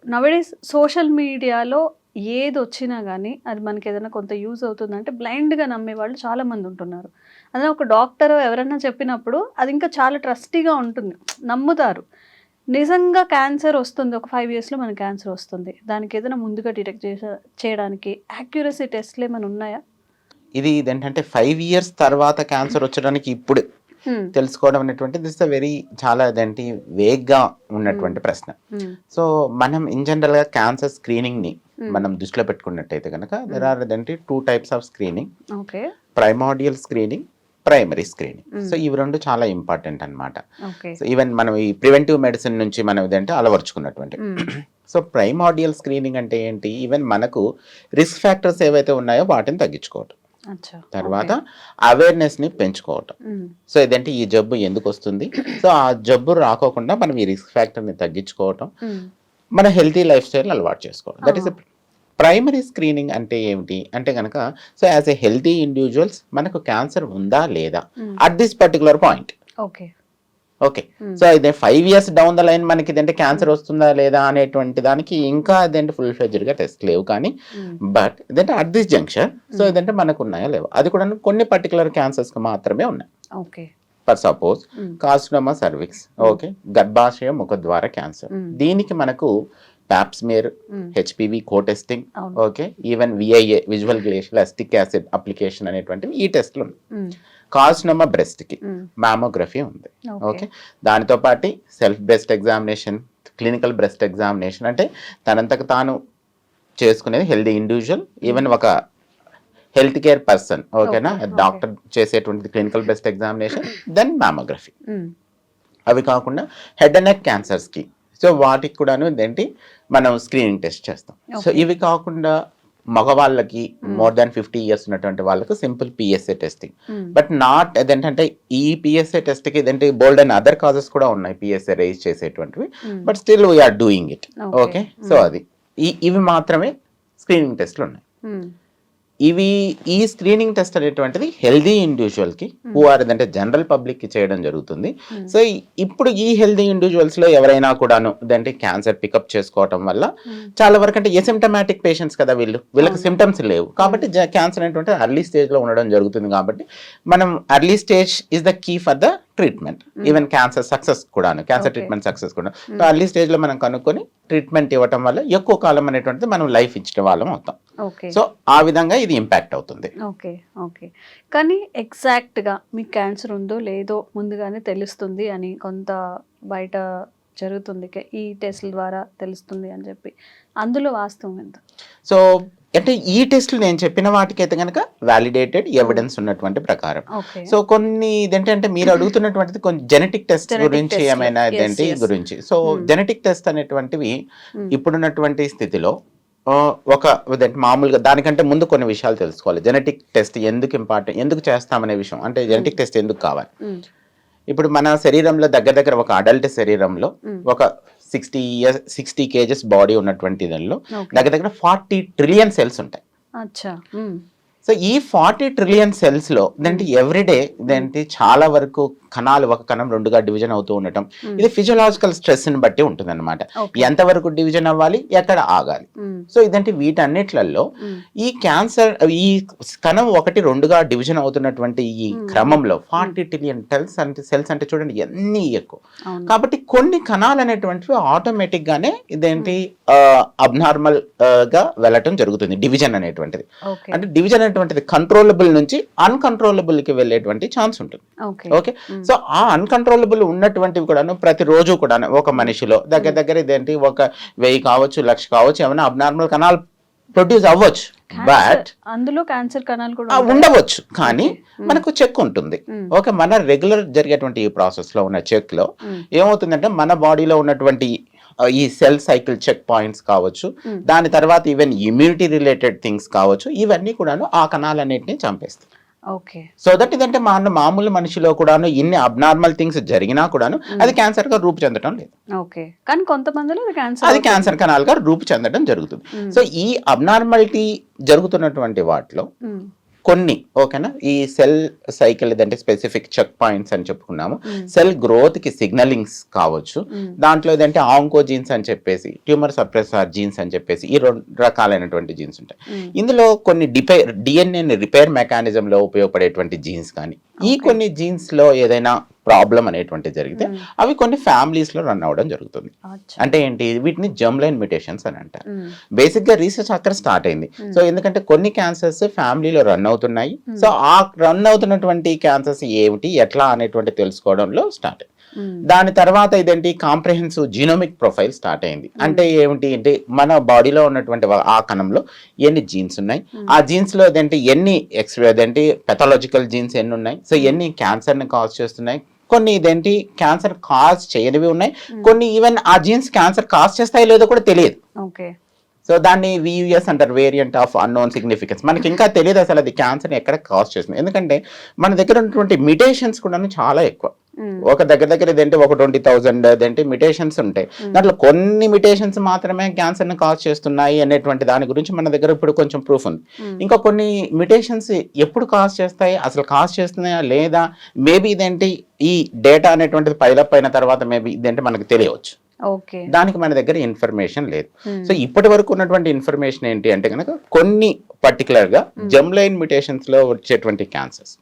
Nowadays social మీడియాలో ఏదొచ్చినా గానీ, అది మనకేదైనా కొంత యూజ్ అవుతుందంటే బ్లైండ్‌గా నమ్మేవాళ్ళు చాలామంది ఉంటున్నారు. అదే ఒక డాక్టర్ ఎవరన్నా చెప్పినప్పుడు అది ఇంకా చాలా ట్రస్టీగా ఉంటుంది. నమ్ముతారు. నిజంగా క్యాన్సర్ వస్తుంది. ఒక 5 ఇయర్స్‌లో మనకి క్యాన్సర్ వస్తుంది. దానికేదైనా ముందుగా డిటెక్ట్ చేయడానికి యాక్యురసీ టెస్ట్‌లేమైనా ఉన్నాయా? ఇదేంటంటే 5 ఇయర్స్ తర్వాత క్యాన్సర్ వచ్చడానికి ఇప్పుడు హ్మ్. తెలుసుకోవడం అనేటువంటిది దిస్ అ వెరీ చాలా అదేంటి వేగ్గా ఉన్నటువంటి ప్రశ్న. హ్మ్. సో మనం ఇన్ జనరల్‌గా క్యాన్సర్ స్క్రీనింగ్‌ని హ్మ్. మనం దృష్టిలో పెట్టుకున్నట్టయితే గనక దేర్ ఆర్ అదేంటి 2 types of screening. Okay. Primordial screening, primary screening. So hmm. ఇవి 2 చాలా ఇంపార్టెంట్ అన్నమాట. ఓకే. సో ఈవెన్ మనం ఈ ప్రివెంటివ్ మెడిసిన్ నుంచి మనం ఇదంటే అలవర్చుకున్నటువంటి. హ్మ్. సో ప్రైమోర్డియల్ స్క్రీనింగ్ అంటే ఏంటి? ఈవెన్ మనకు రిస్క్ ఫ్యాక్టర్స్ ఏవైతే ఉన్నాయో వాటిని తగ్గించుకోవటం. అచ్చా! తర్వాత ఓకే. అవేర్‌నెస్‌ని పెంచుకోవటం. హ్మ్. సో ఇదేంటి ఈ జబ్బు ఎందుకొస్తుంది? సో ఆ జబ్బు రాకోకుండా మనం ఈ రిస్క్ ఫ్యాక్టర్‌ని తగ్గించుకోవటం. హ్మ్. మన హెల్తీ లైఫ్ స్టైల్ అలవాటు చేసుకోవడం. That is ah! Primary screening అంటే ఏమిటి? అంటే గనక so as a healthy individuals మనకు క్యాన్సర్ ఉందా? లేదా? Hmm. At this particular point. Okay. Okay. Hmm. So ఇదే 5 ఇయర్స్ డౌన్ ద లైన్ మనకి ఇదంటే హ్మ్. క్యాన్సర్ వస్తుందా? లేదా? అనేటువంటి దానికి ఇంకా అదేంటి ఫుల్ ఫ్లెడ్జ్డ్‌గా టెస్ట్ లేవు కానీ హ్మ్. బట్ ఇదంటే అట్ దిస్ జంక్షన్ సో హ్మ్. ఇదంటే మనకున్నాయా? లేవా? అది కూడా కొన్ని పర్టిక్యులర్ క్యాన్సర్స్‌కి మాత్రమే ఉన్నాయి. Okay. For suppose hmm. Carcinoma cervix. Hmm. Okay. గర్భాశయ ముఖద్వార క్యాన్సర్. హ్మ్. దీనికి మనకు pap smear, hmm. HPV co testing, అవును. Okay. Even VIA visual glacial acetic acid application అనేటువంటివి ఈ టెస్ట్‌లు ఉన్నాయి. హ్మ్. Carcinoma బ్రెస్ట్‌కి hmm. మామోగ్రఫీ ఉంది. ఓకే. ఓకే. దానితో పాటు self breast examination, clinical breast examination అంటే తనంతకు తాను చేసుకునేది హెల్తీ ఇండివిజువల్ హ్మ్. ఈవెన్ ఒక హెల్త్ కేర్ పర్సన్ ఓకేనా? ఓకే. ఓకే. డాక్టర్ చేసేటువంటి clinical breast examination then mammography. Hmm. అవి కాకుండా హెడ్ అండ్ నెక్ క్యాన్సర్స్‌కి సో వాటికి కూడాను ఇదేంటి మనం స్క్రీనింగ్ టెస్ట్ చేస్తాం. So okay. ఇవి కాకుండా మగవాళ్ళకి హ్మ్. మోర్ దాన్ 50 ఇయర్స్ ఉన్నటువంటి వాళ్ళకు సింపుల్ పిఎస్ఏ టెస్టింగ్. హ్మ్. బట్ నాట్ అదేంటంటే ఈ పిఎస్ఏ టెస్ట్‌కి ఇదేంటి బోల్డ్ అండ్ అదర్ కాజెస్ కూడా ఉన్నాయి పిఎస్ఏ రైజ్ చేసేటువంటివి. Hmm. But still we are doing it. Okay. Okay. So hmm. అది. ఇవి మాత్రమే స్క్రీనింగ్ టెస్ట్‌లు ఉన్నాయి. హ్మ్. ఈ స్క్రీనింగ్ టెస్ట్ అనేటువంటిది హెల్దీ ఇండివిజువల్‌కి హూ హ్మ్. ఆర్ ఇదంటే జనరల్ పబ్లిక్‌కి చేయడం జరుగుతుంది. హ్మ్. సో ఇప్పుడు ఈ హెల్దీ ఇండివిజువల్స్‌లో ఎవరైనా కూడాను ఇదంటే క్యాన్సర్ పికప్ చేసుకోవటం వల్ల హ్మ్. చాలా వరకు అంటే ఎసిమ్ప్టమాటిక్ పేషెంట్స్ కదా వీళ్ళు. వీళ్ళకి అవును. సింప్టమ్స్ లేవు. కాబట్టి హ్మ్. క్యాన్సర్ అనేటువంటిది ఎర్లీ స్టేజ్‌లో ఉండడం జరుగుతుంది కాబట్టి మనం early stage is the key for the treatment. Hmm. Even cancer success కూడాను. Cancer okay. ట్రీట్మెంట్ సక్సెస్ కూడా. So hmm. ఎర్లీ స్టేజ్‌లో మనం కనుక్కొని ట్రీట్మెంట్ ఇవ్వటం వల్ల ఎక్కువ కాలం అనేటువంటిది మనం లైఫ్ ఇచ్చిన వాళ్ళం అవుతాం. ఓకే. సో ఆ విధంగా ఇది ఇంపాక్ట్ అవుతుంది. ఓకే. ఓకే. కానీ ఎగ్జాక్ట్‌గా మీకు క్యాన్సర్ ఉందో లేదో ముందుగానే తెలుస్తుంది అని కొంత బయట జరుగుతుంది. ఈ టెస్ట్‌ల ద్వారా తెలుస్తుంది అని చెప్పి. అందులో వాస్తవం ఎంత? సో అంటే ఈ టెస్ట్‌లు నేను చెప్పిన వాటికైతే గనక వాలిడేటెడ్ హ్మ్. ఎవిడెన్స్ ఉన్నటువంటి ప్రకారం. ఓకే. సో కొన్ని ఇదేంటంటే మీరు అడుగుతున్నటువంటిది కొంచెం జెనెటిక్ టెస్ట్ జెనెటిక్ గురించి టెస్ట్‌లు. ఏమైనా యెస్. ఇదేంటి యెస్. గురించి. సో హ్మ్. జెనెటిక్ టెస్ట్ అనేటువంటివి హ్మ్. ఇప్పుడున్నటువంటి స్థితిలో ఒక ఇదేంటి మామూలుగా దానికంటే ముందు కొన్ని విషయాలు తెలుసుకోవాలి. జెనెటిక్ టెస్ట్ ఎందుకు ఇంపార్టెంట్? ఎందుకు చేస్తామనే విషయం. అంటే హ్మ్. జెనెటిక్ టెస్ట్ ఎందుకు కావాలి? హ్మ్. ఇప్పుడు మన శరీరంలో దగ్గర దగ్గర ఒక అడల్ట్ శరీరంలో హ్మ్. ఒక 60 కేజెస్ బాడీ ఉన్నటువంటి దానిలో ఓకే. దగ్గర దగ్గర 40 ట్రిలియన్ సెల్స్ ఉంటాయి. అచ్చా! హ్మ్. సో ఈ 40 ట్రిలియన్ సెల్స్‌లో ఇదేంటి హ్మ్. ఎవ్రీడే హ్మ్. ఇదేంటి చాలా వరకు కణాలు ఒక కణం 2గా డివిజన్ అవుతూ ఉండటం. హ్మ్. ఇది ఫిజియోలాజికల్ స్ట్రెస్‌ని బట్టి ఉంటుందన్నమాట. ఓకే. ఎంతవరకు డివిజన్ అవ్వాలి? ఎక్కడ ఆగాలి? హ్మ్. సో ఇదేంటి వీటన్నిట్లల్లో హ్మ్. ఈ క్యాన్సర్ ఈ కణం 1, 2గా డివిజన్ అవుతున్నటువంటి ఈ హ్మ్. క్రమంలో హ్మ్. 40 ట్రిలియన్ సెల్స్ అంటే చూడండి ఎన్ని ఎక్కువ. అవును. కాబట్టి కొన్ని కణాలు అనేటువంటివి ఆటోమేటిక్‌గానే ఇదేంటి హ్మ్. అబ్నార్మల్ గా వెళ్ళటం జరుగుతుంది డివిజన్ అనేటువంటిది. ఓకే. అంటే డివిజన్ అనేటువంటిది కంట్రోలబుల్ నుంచి అన్‌కంట్రోలబుల్‌కి వెళ్ళేటువంటి ఛాన్స్ ఉంటుంది. ఓకే. ఓకే. హ్మ్. సో ఆ అన్‌కంట్రోలబుల్ ఉన్నటువంటివి కూడాను ప్రతిరోజు కూడాను ఒక హ్మ్. మనిషిలో దగ్గర హ్మ్. దగ్గర ఇదేంటి ఒక 1000 కావచ్చు, 1,00,000 కావచ్చు ఏమైనా అబ్నార్మల్ కణాలు ప్రొడ్యూస్ అవ్వచ్చు. క్యాన్సర్ బట్ అందులో క్యాన్సర్ కణాలు కూడా ఉంటాయా? ఉండవచ్చు. కానీ ఓకే. హ్మ్. మనకు చెక్ ఉంటుంది. హ్మ్. ఓకే. మన రెగ్యులర్ జరిగేటువంటి ఈ ప్రాసెస్‌లో ఉన్న చెక్‌లో హ్మ్. ఏమవుతుందంటే మన బాడీలో ఉన్నటువంటి ఈ సెల్ సైకిల్ చెక్ పాయింట్స్ కావచ్చు. హ్మ్. దాని తర్వాత ఈవెన్ ఇమ్యూనిటీ రిలేటెడ్ థింగ్స్ కావచ్చు. ఇవన్నీ కూడాను ఆ కణాలన్నిటిని చంపేస్తాయి. ఓకే. సో దట్ ఇదంటే మామూలు మనిషిలో కూడాను ఇన్ని అబ్నార్మల్ థింగ్స్ జరిగినా కూడాను హ్మ్. అది క్యాన్సర్‌గా రూపు చెందటం లేదు. ఓకే. కానీ కొంతమందిలో అది క్యాన్సర్ అది అవుతుంది. క్యాన్సర్ కణాలుగా రూపు చెందడం జరుగుతుంది. హ్మ్. సో ఈ అబ్నార్మాలిటీ జరుగుతున్నటువంటి వాటిలో హ్మ్. కొన్ని ఓకేనా ఈ సెల్ సైకిల్ ఏదంటే స్పెసిఫిక్ చెక్ పాయింట్స్ అని చెప్పుకున్నాము. సెల్ గ్రోత్ కి సిగ్నలింగ్స్ కావచ్చు. దాంట్లో ఏదంటే ఆంకో జీన్స్ అని చెప్పేసి, ట్యూమర్ సప్రెసర్ జీన్స్ అని చెప్పేసి ఈ 2 రకాలైనటువంటి జీన్స్ ఉంటాయి. ఇందులో కొన్ని డిఎన్ఏ రిపేర్ మెకానిజం లో ఉపయోగపడేటువంటి జీన్స్ కానీ, ఈ కొన్ని జీన్స్ లో ఏదైనా ప్రాబ్లం అనేటువంటి జరిగితే అవి కొన్ని ఫ్యామిలీస్ లో రన్ అవ్వడం జరుగుతుంది. అంటే ఏంటి, వీటిని జర్మ్ లైన్ మ్యుటేషన్స్ అని అంటారు. బేసిక్ గా రీసెర్చ్ అక్కడ స్టార్ట్ అయింది. సో ఎందుకంటే కొన్ని క్యాన్సర్స్ ఫ్యామిలీలో రన్ అవుతున్నాయి. సో ఆ రన్ అవుతున్నటువంటి క్యాన్సర్స్ ఏమిటి, ఎట్లా అనేటువంటి తెలుసుకోవడంలో స్టార్ట్ అయింది. దాని తర్వాత ఇదేంటి కాంప్రహెన్సివ్ జీనోమిక్ ప్రొఫైల్ స్టార్ట్ అయింది. అంటే ఏమిటి అంటే మన బాడీలో ఉన్నటువంటి ఆ కణంలో ఎన్ని జీన్స్ ఉన్నాయి, ఆ జీన్స్ లో ఏదంటే ఎన్ని ఏదంటే పెథాలజికల్ జీన్స్ ఎన్ని ఉన్నాయి, సో ఎన్ని క్యాన్సర్ ని కాజ్ చేస్తున్నాయి, కొన్ని ఇదేంటి క్యాన్సర్ కాజ్ చేయనివి ఉన్నాయి, కొన్ని ఈవెన్ ఆ జీన్స్ క్యాన్సర్ కాజ్ చేస్తాయో లేదో కూడా తెలియదు. సో దాన్ని వియుఎస్ అంటారు, వేరియంట్ ఆఫ్ అన్నోన్ సిగ్నిఫికెన్స్. మనకి ఇంకా తెలియదు అసలు అది క్యాన్సర్ ఎక్కడ కాజ్ చేస్తుంది. ఎందుకంటే మన దగ్గర ఉన్నటువంటి మిటేషన్స్ కూడా చాలా ఎక్కువ. ఒక దగ్గర ఇదేంటి ఒక 20,000 అదేంటి మిటేషన్స్ ఉంటాయి. దాంట్లో కొన్ని మిటేషన్స్ మాత్రమే క్యాన్సర్ ని కాజ్ చేస్తున్నాయి అనేటువంటి దాని గురించి మన దగ్గర ఇప్పుడు కొంచెం ప్రూఫ్ ఉంది. ఇంకా కొన్ని మిటేషన్స్ ఎప్పుడు కాజ్ చేస్తాయి, అసలు కాజ్ చేస్తున్నాయా లేదా, మేబీ ఇదేంటి ఈ డేటా అనేటువంటిది పైలప్ అయిన తర్వాత మేబీ ఇదేంటి మనకు తెలియవచ్చు. దానికి మన దగ్గర ఇన్ఫర్మేషన్ లేదు. సో ఇప్పటి వరకు ఉన్నటువంటి ఇన్ఫర్మేషన్ ఏంటి అంటే కనుక కొన్ని పర్టికులర్ గా జర్మ్ లైన్ మ్యుటేషన్స్ లో వచ్చేటువంటి క్యాన్సర్స్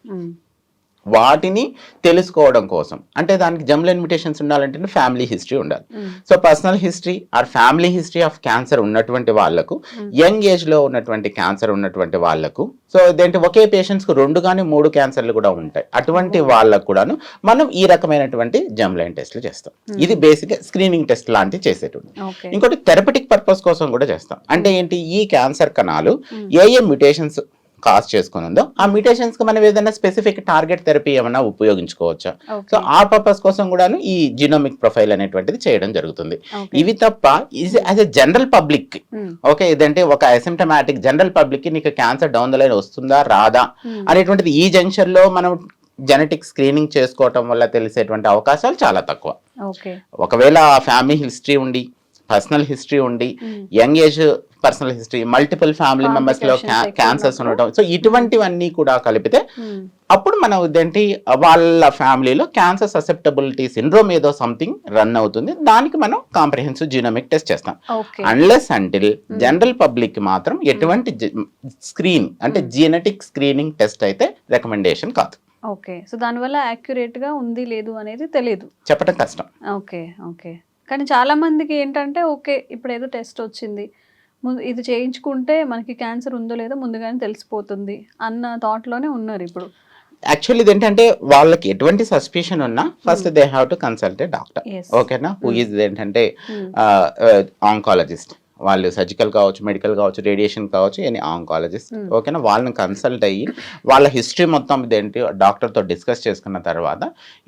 వాటిని తెలుసుకోవడం కోసం, అంటే దానికి జర్మ్ లైన్ మ్యుటేషన్స్ ఉండాలంటే ఫ్యామిలీ హిస్టరీ ఉండాలి. So personal history or family history of cancer ఉన్నటువంటి వాళ్ళకు, యంగ్ ఏజ్ లో ఉన్నటువంటి క్యాన్సర్ ఉన్నటువంటి వాళ్ళకు, సో ఇదేంటి ఒకే పేషెంట్స్ కు 2 కానీ 3 క్యాన్సర్లు కూడా ఉంటాయి. అటువంటి వాళ్ళకు కూడాను మనం ఈ రకమైనటువంటి జర్మ్ లైన్ టెస్ట్లు చేస్తాం. ఇది బేసిక్ స్క్రీనింగ్ టెస్ట్ లాంటివి చేసేటువంటి. ఇంకోటి థెరపటిక్ పర్పస్ కోసం కూడా చేస్తాం. అంటే ఏంటి, ఈ క్యాన్సర్ కణాలు ఏ మ్యుటేషన్స్ కాజ్ చేసుకుని ఉందో ఆ మ్యూటేషన్స్ కి మనం ఏదైనా స్పెసిఫిక్ టార్గెట్ థెరపీ ఏమైనా ఉపయోగించుకోవచ్చా, సో ఆ పర్పస్ కోసం కూడాను ఈ జీనోమిక్ ప్రొఫైల్ అనేటువంటిది చేయడం జరుగుతుంది. ఇవి తప్ప as a general public okay, ఇదంటే ఒక అసిమ్టమాటిక్ జనరల్ పబ్లిక్ కి నీకు క్యాన్సర్ డౌన్ ద లైన్ వస్తుందా రాదా అనేటువంటిది ఈ జంక్షన్ లో మనం జెనెటిక్ స్క్రీనింగ్ చేసుకోవటం వల్ల తెలిసేటువంటి అవకాశాలు చాలా తక్కువ. ఒకవేళ ఫ్యామిలీ హిస్టరీ ఉండి, పర్సనల్ హిస్టరీ ఉండి, young age personal history, multiple family members లో క్యాన్సర్స్ ఉండటం, సో ఇటువంటివన్నీ కూడా కలిపితే అప్పుడు మనం ఇదేంటి వాళ్ళ ఫ్యామిలీలో క్యాన్సర్ ససెప్టబిలిటీ సిండ్రోమ్ ఏదో సంథింగ్ రన్ అవుతుంది, దానికి మనం కాంప్రహెన్సివ్ జీనోమిక్ టెస్ట్ చేస్తాం. అన్లెస్ అంటిల్ జనరల్ పబ్లిక్ మాత్రం ఎటువంటి స్క్రీన్ అంటే జీనెటిక్ స్క్రీనింగ్ టెస్ట్ అయితే రికమెండేషన్ కాదు. ఓకే, సో దానివల్ల యాక్యురేట్ గా ఉంది లేదు అనేది తెలియదు, చెప్పడం కష్టం. ఓకే ఓకే, కానీ చాలా మందికి ఏంటంటే ఓకే ఇప్పుడు ఏదో టెస్ట్ వచ్చింది, ఇది చేయించుకుంటే మనకి క్యాన్సర్ ఉందో లేదో ముందుగానే తెలిసిపోతుంది అన్న థాట్ లోనే ఉన్నారు ఇప్పుడు. యాక్చువల్లీ ఏంటంటే వాళ్ళకి ఎటువంటి సస్పిషన్ ఉన్నా first they have to consult a doctor, ఓకేనా, హూ ఈజ్ ఏంటంటే ఆంకాలజిస్ట్. వాళ్ళు సర్జికల్ కావచ్చు, మెడికల్ కావచ్చు, రేడియేషన్ కావచ్చు, ఎనీ ఆంకాలజిస్ట్, ఓకేనా, వాళ్ళని కన్సల్ట్ అయ్యి వాళ్ళ హిస్టరీ మొత్తం ఇదేంటి డాక్టర్తో డిస్కస్ చేసుకున్న తర్వాత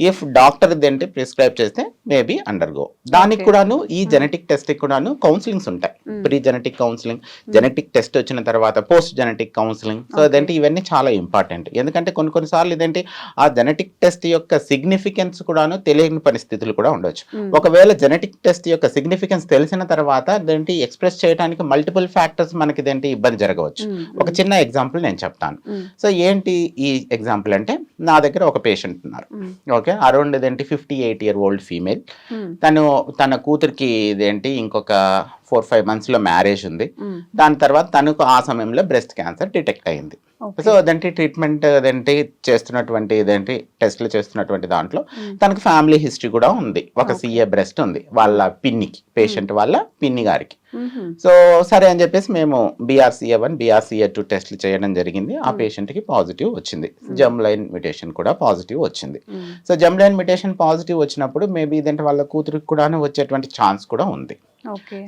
ఇఫ్ డాక్టర్ ఇదేంటి ప్రిస్క్రైబ్ చేస్తే మేబీ అండర్గో. దానికి కూడాను ఈ జెనెటిక్ టెస్ట్ కూడాను కౌన్సిలింగ్స్ ఉంటాయి. Pre genetic counselling, genetic test వచ్చిన తర్వాత పోస్ట్ జెనెటిక్ కౌన్సిలింగ్. సో ఇదేంటి ఇవన్నీ చాలా ఇంపార్టెంట్. ఎందుకంటే కొన్నిసార్లు ఇదేంటి ఆ జెనెటిక్ టెస్ట్ యొక్క సిగ్నిఫికెన్స్ కూడాను తెలియని పరిస్థితులు కూడా ఉండొచ్చు. ఒకవేళ జెనెటిక్ టెస్ట్ యొక్క సిగ్నిఫికెన్స్ తెలిసిన తర్వాత ఇదేంటి ఎక్స్ప్రెస్ చేయడానికి మల్టిపుల్ ఫ్యాక్టర్స్ మనకి ఇదేంటి ఇబ్బంది జరగవచ్చు. ఒక చిన్న ఎగ్జాంపుల్ నేను చెప్తాను. సో ఏంటి ఈ ఎగ్జాంపుల్ అంటే, నా దగ్గర ఒక పేషెంట్ ఉన్నారు, ఓకే, అరౌండ్ ఇదేంటి 58 year old ఫీమేల్. తన కూతురికి ఇదేంటి ఇంకొక 4-5 months లో మ్యారేజ్ ఉంది. దాని తర్వాత తనకు ఆ సమయంలో బ్రెస్ట్ క్యాన్సర్ డిటెక్ట్ అయింది. సో అదేంటి ట్రీట్మెంట్ అదేంటి చేస్తున్నటువంటి ఇదేంటి టెస్ట్లు చేస్తున్నటువంటి దాంట్లో తనకు ఫ్యామిలీ హిస్టరీ కూడా ఉంది. ఒక CA బ్రెస్ట్ ఉంది వాళ్ళ పిన్నికి, పేషెంట్ వాళ్ళ పిన్ని గారికి. సో సరే అని చెప్పేసి మేము BRCA1, BRCA2 టెస్ట్లు చేయడం జరిగింది. ఆ పేషెంట్ కి పాజిటివ్ వచ్చింది, జర్మ్ లైన్ మ్యుటేషన్ కూడా పాజిటివ్ వచ్చింది. So germ line mutation positive వచ్చినప్పుడు మేబీ ఇదేంటి వాళ్ళ కూతురికి కూడా వచ్చేటువంటి ఛాన్స్ కూడా ఉంది.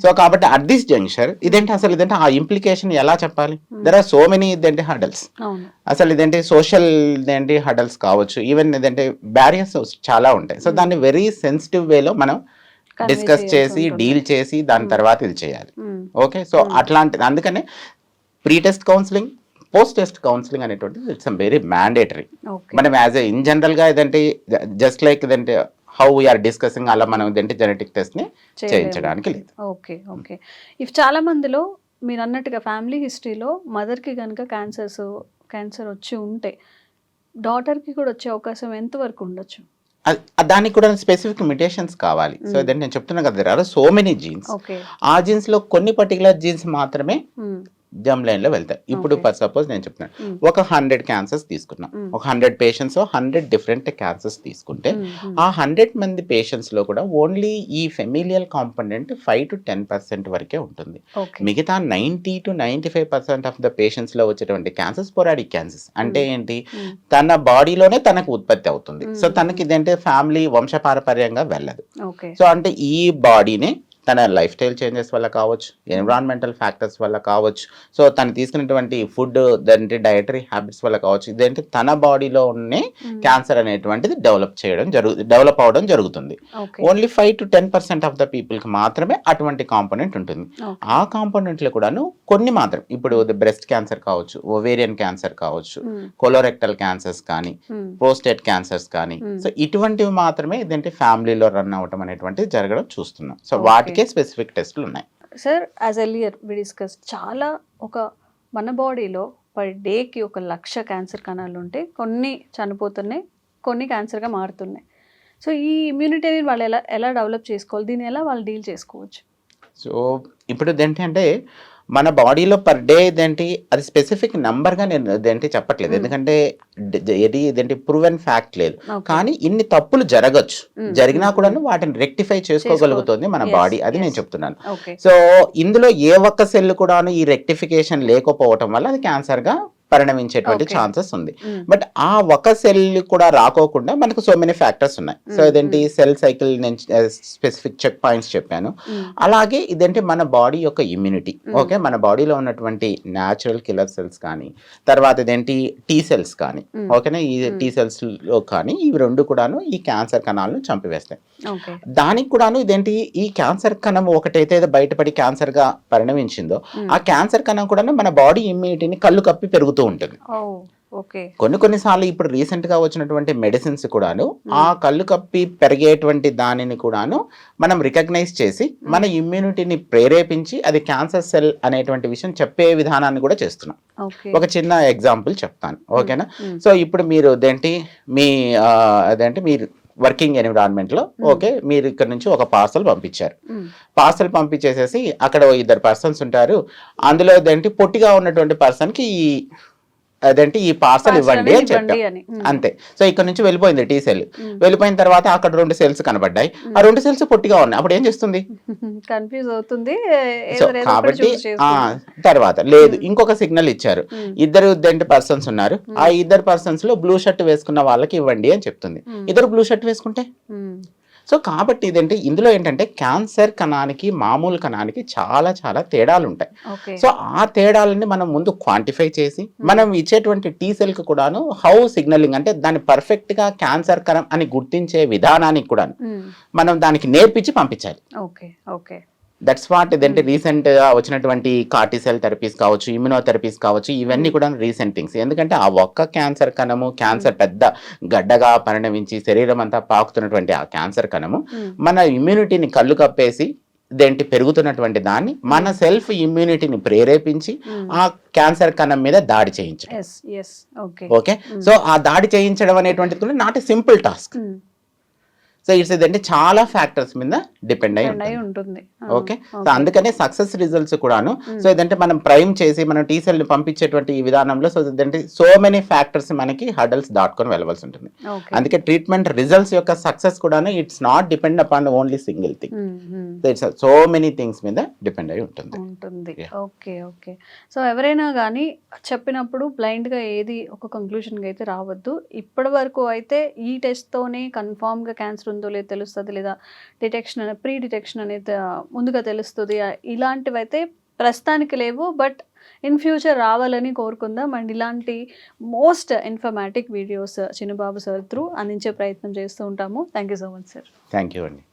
సో కాబట్టి అట్ దిస్ జంక్షన్ ఇదేంటి అసలు ఇదేంటి ఆ ఇంప్లికేషన్ ఎలా చెప్పాలి? దెర్ ఆర్ సో మెనీ ఇదేంటి హడల్స్. అసలు ఇదేంటి సోషల్ ఇదేంటి హడల్స్ కావచ్చు, ఈవెన్ ఇదేంటి బ్యారియర్స్ చాలా ఉంటాయి. సో దాన్ని వెరీ సెన్సిటివ్ వేలో మనం డిస్కస్ చేసి డీల్ చేసి దాని తర్వాత ఇది చేయాలి. ఓకే, సో అట్లాంటి అందుకనే pre test counselling, post test counselling అనేటువంటిది ఇట్స్ వెరీ మ్యాండేటరీ. మనం యాజ్ ఏ ఇన్ జనరల్ గా ఇదంటే జస్ట్ లైక్ ఇదంటే హౌ వీఆర్ డిస్కసింగ్ అలా మనం ఇదంటే జెనెటిక్ టెస్ట్ ని చేయించడానికి లేదు. ఓకే ఓకే, ఇఫ్ చాలా మందిలో మీరు అన్నట్టుగా ఫ్యామిలీ హిస్టరీలో మదర్ కి కనుక క్యాన్సర్స్ క్యాన్సర్ వచ్చి ఉంటే డాటర్కి కూడా వచ్చే అవకాశం ఎంతవరకు ఉండొచ్చు? దానికి కూడా స్పెసిఫిక్ మ్యుటేషన్స్ కావాలి. సో దెన్ నేను చెప్తున్నా కదా, there are so many genes. Okay. ఆ జీన్స్ లో కొన్ని పర్టికులర్ జీన్స్ మాత్రమే జమ్ లైన్ లో వెళ్తాయి. ఇప్పుడు Okay. ఫర్ సపోజ్ నేను చెప్తున్నాను, ఒక 100 క్యాన్సర్స్ తీసుకున్నాం, ఒక 100 పేషెంట్స్ 100 డిఫరెంట్ క్యాన్సర్స్ తీసుకుంటే ఆ 100 మంది పేషెంట్స్ లో కూడా ఓన్లీ ఈ ఫెమిలియల్ కాంపోనెంట్ 5 to 10% వరకే ఉంటుంది. ఓకే. మిగతా 90 to 95% ఆఫ్ ద పేషెంట్స్ లో వచ్చేటువంటి క్యాన్సర్ స్పోరాడిక్ క్యాన్సర్స్. అంటే ఏంటి, తన బాడీలోనే తనకు ఉత్పత్తి అవుతుంది. సో తనకి ఇదంటే ఫ్యామిలీ వంశపారపర్యంగా వెళ్ళదు. ఓకే. సో అంటే ఈ బాడీనే తన లైఫ్ స్టైల్ చేంజెస్ వల్ల కావచ్చు, ఎన్విరాన్మెంటల్ ఫ్యాక్టర్స్ వల్ల కావచ్చు, సో తను తీసుకున్నటువంటి ఫుడ్ దాంట్లో డయటరీ హ్యాబిట్స్ వల్ల కావచ్చు, ఇదేంటి తన బాడీలోనే క్యాన్సర్ అనేటువంటిది డెవలప్ అవడం జరుగుతుంది. Okay. Only 5 to 10% of the పీపుల్కి మాత్రమే అటువంటి కాంపోనెంట్ ఉంటుంది. ఓకే. ఆ కాంపోనెంట్లో కూడాను కొన్ని మాత్రం, ఇప్పుడు బ్రెస్ట్ క్యాన్సర్ కావచ్చు, ఓవేరియన్ క్యాన్సర్ కావచ్చు, కొలోరెక్టల్ క్యాన్సర్స్ కానీ, ప్రోస్టేట్ క్యాన్సర్స్ కానీ, సో ఇటువంటివి మాత్రమే ఇదేంటి ఫ్యామిలీలో రన్ అవ్వటం అనేటువంటిది జరగడం చూస్తున్నాం. సో వాటికే స్పెసిఫిక్ టెస్టులు ఉన్నాయి. Sir, as earlier we discuss, చాలా మన బాడీలో పర్ డేకి 1,00,000 క్యాన్సర్ కణాలు ఉంటే కొన్ని చనిపోతున్నాయి, కొన్ని క్యాన్సర్గా మారుతున్నాయి. సో ఈ ఇమ్యూనిటీని వాళ్ళు ఎలా డెవలప్ చేసుకోవాలి, దీన్ని ఎలా వాళ్ళు డీల్ చేసుకోవచ్చు? సో ఇప్పుడు ఏంటంటే మన బాడీలో పర్ డే ఇదేంటి అది స్పెసిఫిక్ నెంబర్గా నేను ఇదేంటి చెప్పట్లేదు, ఎందుకంటే ఇదేంటి ప్రూవెన్ ఫ్యాక్ట్ లేదు. కానీ ఇన్ని తప్పులు జరగచ్చు, జరిగినా కూడా వాటిని రెక్టిఫై చేసుకోగలుగుతుంది మన బాడీ, అది నేను చెప్తున్నాను. సో ఇందులో ఏ ఒక్క సెల్ కూడాను ఈ రెక్టిఫికేషన్ లేకపోవటం వల్ల అది క్యాన్సర్గా పరిణమించేటువంటి ఛాన్సెస్ ఉంది. బట్ ఆ ఒక సెల్ కూడా రాకోకుండా మనకు సో మెనీ ఫ్యాక్టర్స్ ఉన్నాయి. సో ఇదేంటి సెల్ సైకిల్ నేను స్పెసిఫిక్ చెక్ పాయింట్స్ చెప్పాను. అలాగే ఇదేంటి మన బాడీ యొక్క ఇమ్యూనిటీ. ఓకే, మన బాడీలో ఉన్నటువంటి న్యాచురల్ కిల్లర్ సెల్స్ కానీ, తర్వాత ఇదేంటి టీ సెల్స్ కానీ, ఓకేనా, ఈ టీ సెల్స్ లో కానీ ఇవి రెండు కూడాను ఈ క్యాన్సర్ కణాలను చంపివేస్తాయి. దానికి కూడాను ఇదేంటి ఈ క్యాన్సర్ కణం ఒకటైతే బయటపడి క్యాన్సర్ గా పరిణమించిందో ఆ క్యాన్సర్ కణం కూడా మన బాడీ ఇమ్యూనిటీని కళ్ళు కప్పి పెరుగుతూ ఉంటుంది. కొన్నిసార్లు ఇప్పుడు రీసెంట్ గా వచ్చినటువంటి మెడిసిన్స్ కూడాను ఆ కళ్ళు కప్పి పెరిగేటువంటి దానిని కూడాను మనం రికగ్నైజ్ చేసి మన ఇమ్యూనిటీని ప్రేరేపించి అది క్యాన్సర్ సెల్ అనేటువంటి విషయం చెప్పే విధానాన్ని కూడా చేస్తున్నాం. ఒక చిన్న ఎగ్జాంపుల్ చెప్తాను, ఓకేనా. సో ఇప్పుడు మీరు మీరు వర్కింగ్ ఎన్విరాన్మెంట్ లో, ఓకే, మీరు ఇక్కడ నుంచి ఒక పార్సల్ పంపించారు. పార్సల్ పంపించేసేసి అక్కడ 2 పర్సన్స్ ఉంటారు. అందులో ఇదేంటి పొట్టిగా ఉన్నటువంటి పర్సన్ కి ఈ పార్సల్ ఇవ్వండి అని చెప్పాం, అంతే. సో ఇక్కడ నుంచి వెళ్ళిపోయింది టీ సెల్. వెళ్ళిపోయిన తర్వాత అక్కడ 2 సెల్స్ కనబడ్డాయి. ఆ 2 సెల్స్ పొట్టిగా ఉన్నాయి. అప్పుడు ఏం చేస్తుంది? కన్ఫ్యూజ్ అవుతుంది. సో కాబట్టి తర్వాత లేదు, ఇంకొక సిగ్నల్ ఇచ్చారు. 2 పర్సన్స్ ఉన్నారు. ఆ 2 పర్సన్స్ లో బ్లూ షర్ట్ వేసుకున్న వాళ్ళకి ఇవ్వండి అని చెప్తుంది. 2 బ్లూ షర్ట్ వేసుకుంటే సో కాబట్టి ఇదేంటి ఇందులో ఏంటంటే క్యాన్సర్ కణానికి మామూలు కణానికి చాలా చాలా తేడాలు ఉంటాయి. సో ఆ తేడాలని మనం ముందు క్వాంటిఫై చేసి మనం ఇచ్చేటువంటి టీ సెల్ కి కూడాను హౌ సిగ్నలింగ్ అంటే దాన్ని పర్ఫెక్ట్ గా క్యాన్సర్ కణం అని గుర్తించే విధానానికి కూడా మనం దానికి నేర్పించి పంపించాలి. దట్స్ వాట్ ఇదంటే రీసెంట్ గా వచ్చినటువంటి కార్టిసెల్ థెరపీస్ కావచ్చు, ఇమ్యునోథెరపీస్ కావచ్చు, ఇవన్నీ కూడా రీసెంట్ థింగ్స్. ఎందుకంటే ఆ ఒక్క క్యాన్సర్ కణము క్యాన్సర్ పెద్ద గడ్డగా పరిణమించి శరీరం అంతా పాకుతున్నటువంటి ఆ క్యాన్సర్ కణము మన ఇమ్యూనిటీని కళ్ళు కప్పేసి పెరుగుతున్నటువంటి దాన్ని మన సెల్ఫ్ ఇమ్యూనిటీని ప్రేరేపించి ఆ క్యాన్సర్ కణం మీద దాడి చేయించడం. ఓకే, సో ఆ దాడి చేయించడం అనేటువంటిది not a simple task. So it's ఇదంటే చాలా ఫ్యాక్టర్స్ మీద డిపెండ్ అయి ఉంటుంది. ఓకే, సో అందుకనే సక్సెస్ రిజల్ట్స్ కూడాను సో ఇదంటే మనం ప్రైమ్ చేసి మనం టీ సెల్ ని పంపించేటువంటి ఈ విధానంలో సో ఇదంటే సో మెనీ ఫ్యాక్టర్స్ మనకి హర్డల్స్ దాటుకొని వెళ్ళవలసి ఉంటుంది. అందుకే ట్రీట్మెంట్ రిజల్ట్స్ యొక్క సక్సెస్ కూడాను it's not depend upon only single thing. It's so many things మీద డిపెండ్ అయి ఉంటుంది. ఓకే. సో ఎవరైనా కానీ చెప్పినప్పుడు బ్లైండ్ గా ఏది ఒక కంక్లూజన్ అయితే రావద్దు. ఇప్పటి వరకు అయితే ఈ టెస్ట్ తోనే కన్ఫామ్ గా క్యాన్సర్ ఉందో లేదో తెలుస్తుంది, లేదా ప్రీ డిటెక్షన్ అనేది ముందుగా తెలుస్తుంది, ఇలాంటివి అయితే ప్రస్తుతానికి లేవు. బట్ ఇన్ ఫ్యూచర్ రావాలని కోరుకుందాం. అండ్ ఇలాంటి మోస్ట్ ఇన్ఫర్మేటిక్ వీడియోస్ చిన్నబాబు సార్ త్రూ అందించే ప్రయత్నం చేస్తూ ఉంటాము. Thank you so much sir. Thank you అండి.